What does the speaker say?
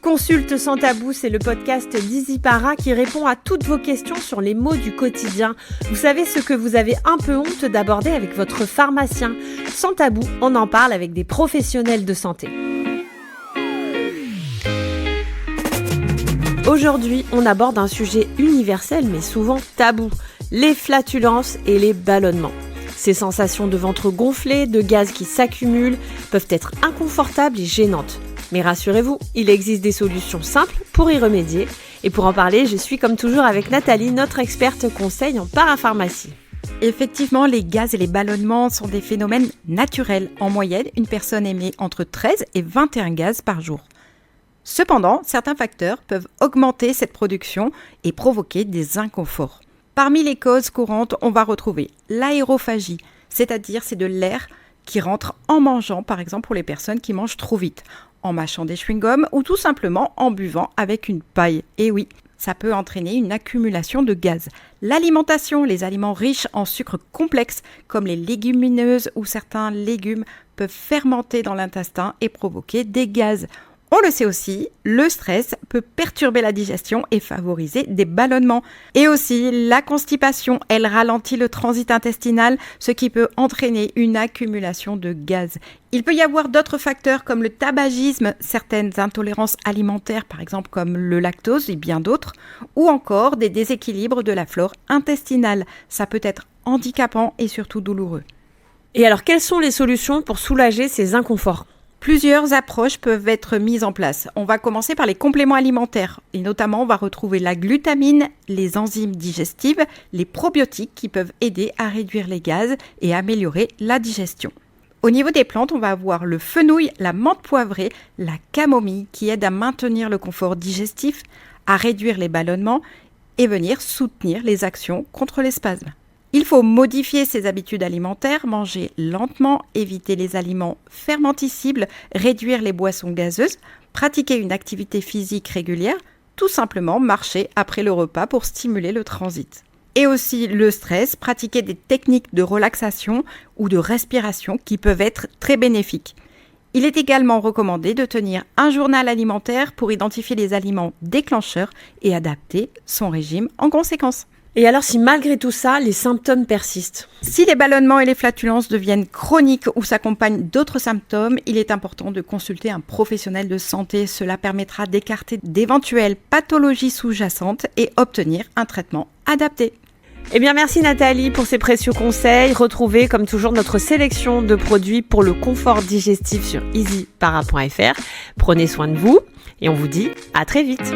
Consulte sans tabou, c'est le podcast d'EasyPara qui répond à toutes vos questions sur les maux du quotidien. Vous savez ce que vous avez un peu honte d'aborder avec votre pharmacien. Sans tabou, on en parle avec des professionnels de santé. Aujourd'hui, on aborde un sujet universel mais souvent tabou, les flatulences et les ballonnements. Ces sensations de ventre gonflé, de gaz qui s'accumulent, peuvent être inconfortables et gênantes. Mais rassurez-vous, il existe des solutions simples pour y remédier. Et pour en parler, je suis comme toujours avec Nathalie, notre experte conseil en parapharmacie. Effectivement, les gaz et les ballonnements sont des phénomènes naturels. En moyenne, une personne émet entre 13 et 21 gaz par jour. Cependant, certains facteurs peuvent augmenter cette production et provoquer des inconforts. Parmi les causes courantes, on va retrouver l'aérophagie, c'est-à-dire c'est de l'air qui rentre en mangeant, par exemple pour les personnes qui mangent trop vite, en mâchant des chewing-gums ou tout simplement en buvant avec une paille. Et oui, ça peut entraîner une accumulation de gaz. L'alimentation, les aliments riches en sucre complexe comme les légumineuses ou certains légumes peuvent fermenter dans l'intestin et provoquer des gaz. On le sait aussi, le stress peut perturber la digestion et favoriser des ballonnements. Et aussi, la constipation, elle ralentit le transit intestinal, ce qui peut entraîner une accumulation de gaz. Il peut y avoir d'autres facteurs comme le tabagisme, certaines intolérances alimentaires, par exemple comme le lactose et bien d'autres, ou encore des déséquilibres de la flore intestinale. Ça peut être handicapant et surtout douloureux. Et alors, quelles sont les solutions pour soulager ces inconforts ? Plusieurs approches peuvent être mises en place. On va commencer par les compléments alimentaires. Et notamment, on va retrouver la glutamine, les enzymes digestives, les probiotiques qui peuvent aider à réduire les gaz et améliorer la digestion. Au niveau des plantes, on va avoir le fenouil, la menthe poivrée, la camomille qui aident à maintenir le confort digestif, à réduire les ballonnements et venir soutenir les actions contre les spasmes. Il faut modifier ses habitudes alimentaires, manger lentement, éviter les aliments fermentescibles, réduire les boissons gazeuses, pratiquer une activité physique régulière, tout simplement marcher après le repas pour stimuler le transit. Et aussi le stress, pratiquer des techniques de relaxation ou de respiration qui peuvent être très bénéfiques. Il est également recommandé de tenir un journal alimentaire pour identifier les aliments déclencheurs et adapter son régime en conséquence. Et alors si malgré tout ça, les symptômes persistent ? Si les ballonnements et les flatulences deviennent chroniques ou s'accompagnent d'autres symptômes, il est important de consulter un professionnel de santé. Cela permettra d'écarter d'éventuelles pathologies sous-jacentes et obtenir un traitement adapté. Eh bien merci Nathalie pour ces précieux conseils. Retrouvez comme toujours notre sélection de produits pour le confort digestif sur easypara.fr. Prenez soin de vous et on vous dit à très vite.